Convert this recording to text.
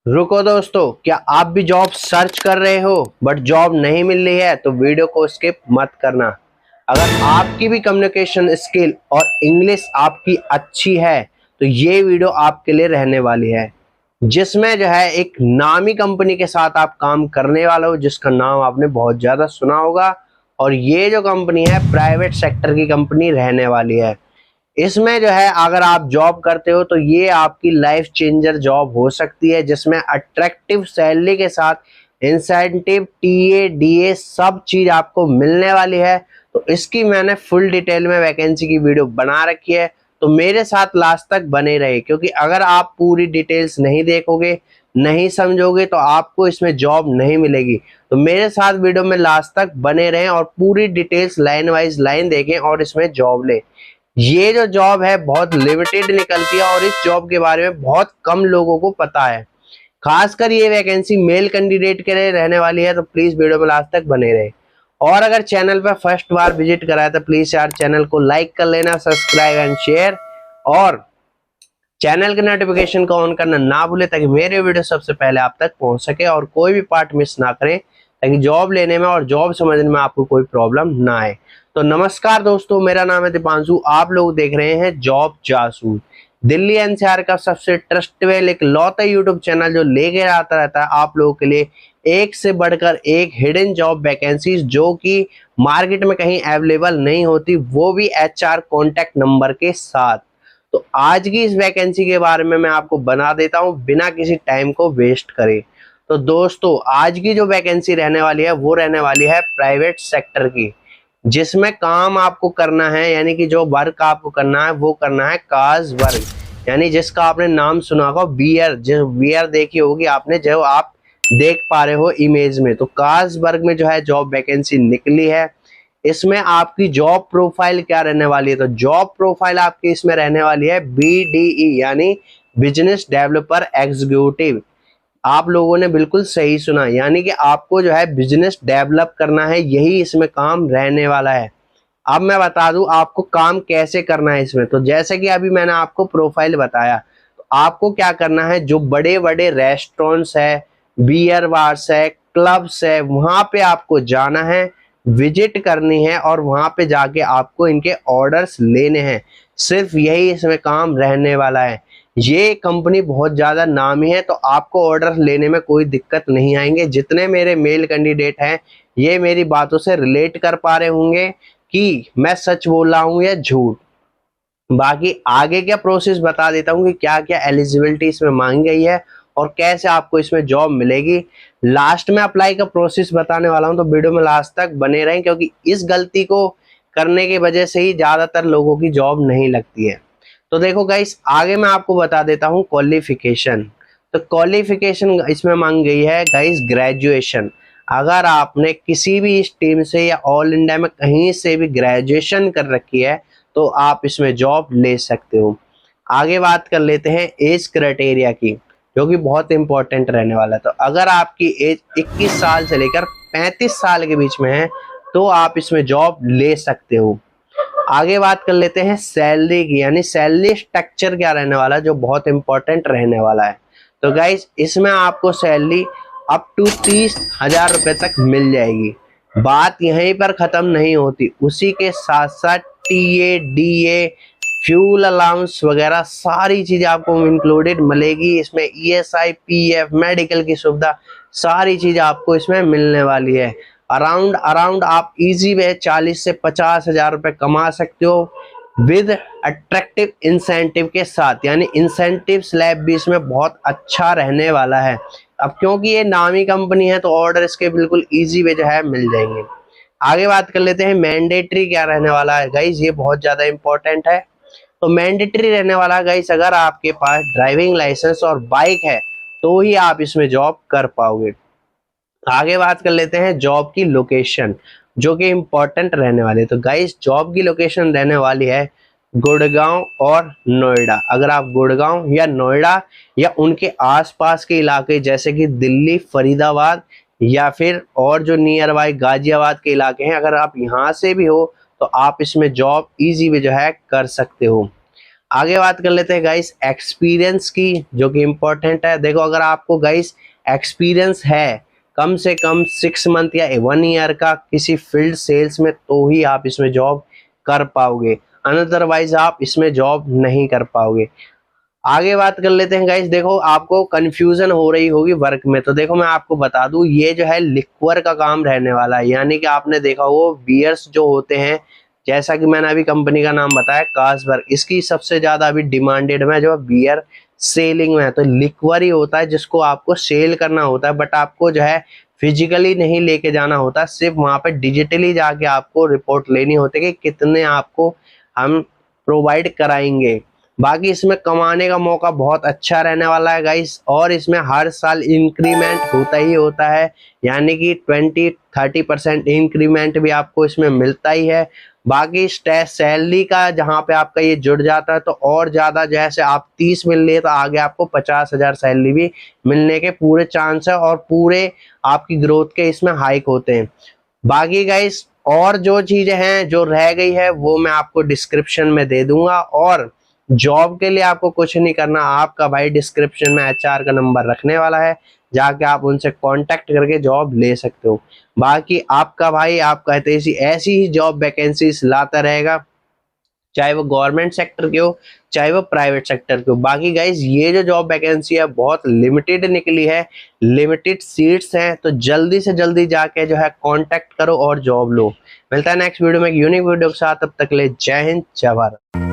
रुको दोस्तों, क्या आप भी जॉब सर्च कर रहे हो बट जॉब नहीं मिल रही है तो वीडियो को स्किप मत करना। अगर आपकी भी कम्युनिकेशन स्किल और इंग्लिश आपकी अच्छी है तो ये वीडियो आपके लिए रहने वाली है, जिसमें जो है एक नामी कंपनी के साथ आप काम करने वाले हो जिसका नाम आपने बहुत ज्यादा सुना होगा। और ये जो कंपनी है प्राइवेट सेक्टर की कंपनी रहने वाली है। इसमें जो है अगर आप जॉब करते हो तो ये आपकी लाइफ चेंजर जॉब हो सकती है, जिसमें अट्रैक्टिव सैलरी के साथ इंसेंटिव, टीए, डीए सब चीज आपको मिलने वाली है। तो इसकी मैंने फुल डिटेल में वैकेंसी की वीडियो बना रखी है, तो मेरे साथ लास्ट तक बने रहे, क्योंकि अगर आप पूरी डिटेल्स नहीं देखोगे, नहीं समझोगे तो आपको इसमें जॉब नहीं मिलेगी। तो मेरे साथ वीडियो में लास्ट तक बने रहें और पूरी डिटेल्स लाइन वाइज लाइन देखें और इसमें जॉब लें। ये जो जॉब है बहुत लिमिटेड निकलती है और इस जॉब के बारे में बहुत कम लोगों को पता है। खासकर ये वैकेंसी मेल कैंडिडेट के लिए रहने वाली है, तो प्लीज वीडियो में लास्ट तक बने रहे। और अगर चैनल पर फर्स्ट बार विजिट करा है तो प्लीज यार चैनल को लाइक कर लेना, सब्सक्राइब एंड शेयर, और चैनल के नोटिफिकेशन को ऑन करना ना भूले ताकि मेरे वीडियो सबसे पहले आप तक पहुंच सके और कोई भी पार्ट मिस ना करें, ताकि जॉब लेने में और जॉब समझने में आपको कोई प्रॉब्लम ना आए। तो नमस्कार दोस्तों, मेरा नाम है दीपांशु, आप लोग देख रहे हैं जॉब जासूस, दिल्ली एनसीआर का सबसे ट्रस्टेबल एक लौता यूट्यूब चैनल जो लेके आता रहता है आप लोगों के लिए एक से बढ़कर एक हिडन जॉब वैकेंसीज जो कि मार्केट में कहीं अवेलेबल नहीं होती, वो भी एचआर कॉन्टैक्ट नंबर के साथ। तो आज की इस वैकेंसी के बारे में मैं आपको बना देता हूं बिना किसी टाइम को वेस्ट करे। तो दोस्तों, आज की जो वैकेंसी रहने वाली है वो रहने वाली है प्राइवेट सेक्टर की, जिसमें काम आपको करना है, यानी कि जो वर्क आपको करना है वो करना है काज वर्क, यानी जिसका आपने नाम सुना होगा बीयर, जो बीयर देखी होगी आपने, जो आप देख पा रहे हो इमेज में। तो काज वर्क में जो है जॉब वैकेंसी निकली है। इसमें आपकी जॉब प्रोफाइल क्या रहने वाली है, तो जॉब प्रोफाइल आपकी इसमें रहने वाली है बीडीई, यानी बिजनेस डेवलपर एग्जीक्यूटिव। आप लोगों ने बिल्कुल सही सुना, यानी कि आपको जो है बिजनेस डेवलप करना है, यही इसमें काम रहने वाला है। अब मैं बता दूं आपको काम कैसे करना है इसमें। तो जैसे कि अभी मैंने आपको प्रोफाइल बताया, तो आपको क्या करना है, जो बड़े बड़े रेस्टोरेंट्स है, बियर बार्स है, क्लब्स है, वहां पे आपको जाना है, विजिट करनी है और वहां पे जाके आपको इनके ऑर्डर्स लेने हैं। सिर्फ यही इसमें काम रहने वाला है। ये कंपनी बहुत ज्यादा नामी है, तो आपको ऑर्डर लेने में कोई दिक्कत नहीं आएंगे। जितने मेरे मेल कैंडिडेट हैं ये मेरी बातों से रिलेट कर पा रहे होंगे कि मैं सच बोल रहा हूं या झूठ। बाकी आगे क्या प्रोसेस बता देता हूँ कि क्या क्या एलिजिबिलिटी इसमें मांगी गई है और कैसे आपको इसमें जॉब मिलेगी। लास्ट में अप्लाई का प्रोसेस बताने वाला हूँ, तो वीडियो में लास्ट तक बने रहें, क्योंकि इस गलती को करने की वजह से ही ज्यादातर लोगों की जॉब नहीं लगती है। तो देखो गाइस, आगे मैं आपको बता देता हूँ क्वालिफिकेशन। तो क्वालिफिकेशन इसमें मांगी गई है गाइस ग्रेजुएशन। अगर आपने किसी भी स्ट्रीम से या ऑल इंडिया में कहीं से भी ग्रेजुएशन कर रखी है तो आप इसमें जॉब ले सकते हो। आगे बात कर लेते हैं एज क्राइटेरिया की, जो कि बहुत इंपॉर्टेंट रहने वाला है। तो अगर आपकी एज 21 साल से लेकर 35 साल के बीच में है तो आप इसमें जॉब ले सकते हो। आगे बात कर लेते हैं सैलरी की, यानी सैलरी स्ट्रक्चर क्या रहने वाला है, जो बहुत इंपॉर्टेंट रहने वाला है। तो गाइज, इसमें आपको सैलरी अप टू 30,000 रुपए तक मिल जाएगी। बात यहीं पर खत्म नहीं होती, उसी के साथ साथ टीए, डीए, फ्यूल अलाउंस वगैरह सारी चीजें आपको इंक्लूडेड मिलेगी। इसमें ईएसआई, पीएफ, मेडिकल की सुविधा, सारी चीज आपको इसमें मिलने वाली है। अराउंड अराउंड आप इजी वे 40 से 50,000 रुपए कमा सकते हो विद अट्रैक्टिव इंसेंटिव के साथ, यानी इंसेंटिव स्लैब भी इसमें बहुत अच्छा रहने वाला है। अब क्योंकि ये नामी कंपनी है तो ऑर्डर इसके बिल्कुल इजी वे जो है मिल जाएंगे। आगे बात कर लेते हैं मैंडेटरी क्या रहने वाला है गाइज, ये बहुत ज्यादा इंपॉर्टेंट है। तो मैंडेटरी रहने वाला है गाइज, अगर आपके पास ड्राइविंग लाइसेंस और बाइक है तो ही आप इसमें जॉब कर पाओगे। आगे बात कर लेते हैं जॉब की लोकेशन, जो कि इंपॉर्टेंट रहने वाली है। तो गाइस, जॉब की लोकेशन रहने वाली है गुड़गांव और नोएडा। अगर आप गुड़गांव या नोएडा या उनके आसपास के इलाके जैसे कि दिल्ली, फरीदाबाद या फिर और जो नियर बाय गाजियाबाद के इलाके हैं, अगर आप यहाँ से भी हो तो आप इसमें जॉब इजी भी जो है कर सकते हो। आगे बात कर लेते हैं गाइस एक्सपीरियंस की, जो कि इम्पोर्टेंट है। देखो अगर आपको गाइस एक्सपीरियंस है कम से कम 6 मंथ या 1 ईयर का किसी फील्ड सेल्स में, तो ही आप इसमें जॉब कर पाओगे, अनदरवाइज आप इसमें जॉब नहीं कर पाओगे। आगे बात कर लेते हैं गाइस। देखो आपको कंफ्यूजन हो रही होगी वर्क में, तो देखो मैं आपको बता दूं, ये जो है लिक्वर का काम रहने वाला है। यानी कि आपने देखा वो बियर्स जो होते हैं, जैसा कि मैंने अभी कंपनी का नाम बताया कार्लसबर्ग, इसकी सबसे ज्यादा अभी डिमांडेड में जो बियर सेलिंग में है, तो लिक्वर ही होता है जिसको आपको सेल करना होता है। बट आपको जो है फिजिकली नहीं लेके जाना होता, सिर्फ वहां पे डिजिटली जाके आपको रिपोर्ट लेनी होती है कि कितने आपको हम प्रोवाइड कराएंगे। बाकी इसमें कमाने का मौका बहुत अच्छा रहने वाला है गाइस, और इसमें हर साल इंक्रीमेंट होता ही होता है, यानी कि 20-30% इंक्रीमेंट भी आपको इसमें मिलता ही है। बाकी सैलरी का जहां पे आपका ये जुड़ जाता है तो और ज्यादा, जैसे आप 30 मिल रही है तो आगे आपको 50,000 सैलरी भी मिलने के पूरे चांस है, और पूरे आपकी ग्रोथ के इसमें हाइक होते हैं। बाकी गाइस और जो चीजें हैं जो रह गई है वो मैं आपको डिस्क्रिप्शन में दे दूंगा, और जॉब के लिए आपको कुछ नहीं करना, आपका भाई डिस्क्रिप्शन में एचआर का नंबर रखने वाला है, जाके आप उनसे कांटेक्ट करके जॉब ले सकते हो। बाकी आपका भाई आप कहते ऐसी ही जॉब वैकेंसीज लाता रहेगा, चाहे वो गवर्नमेंट सेक्टर के हो चाहे वो प्राइवेट सेक्टर के हो। बाकी गाइज ये जो जॉब वैकेंसी है बहुत लिमिटेड निकली है, लिमिटेड सीट्स हैं, तो जल्दी से जल्दी जाके जो है कांटेक्ट करो और जॉब लो। मिलता है नेक्स्ट वीडियो में एक यूनिक वीडियो के साथ, तब तक ले जय हिंद जय भारत।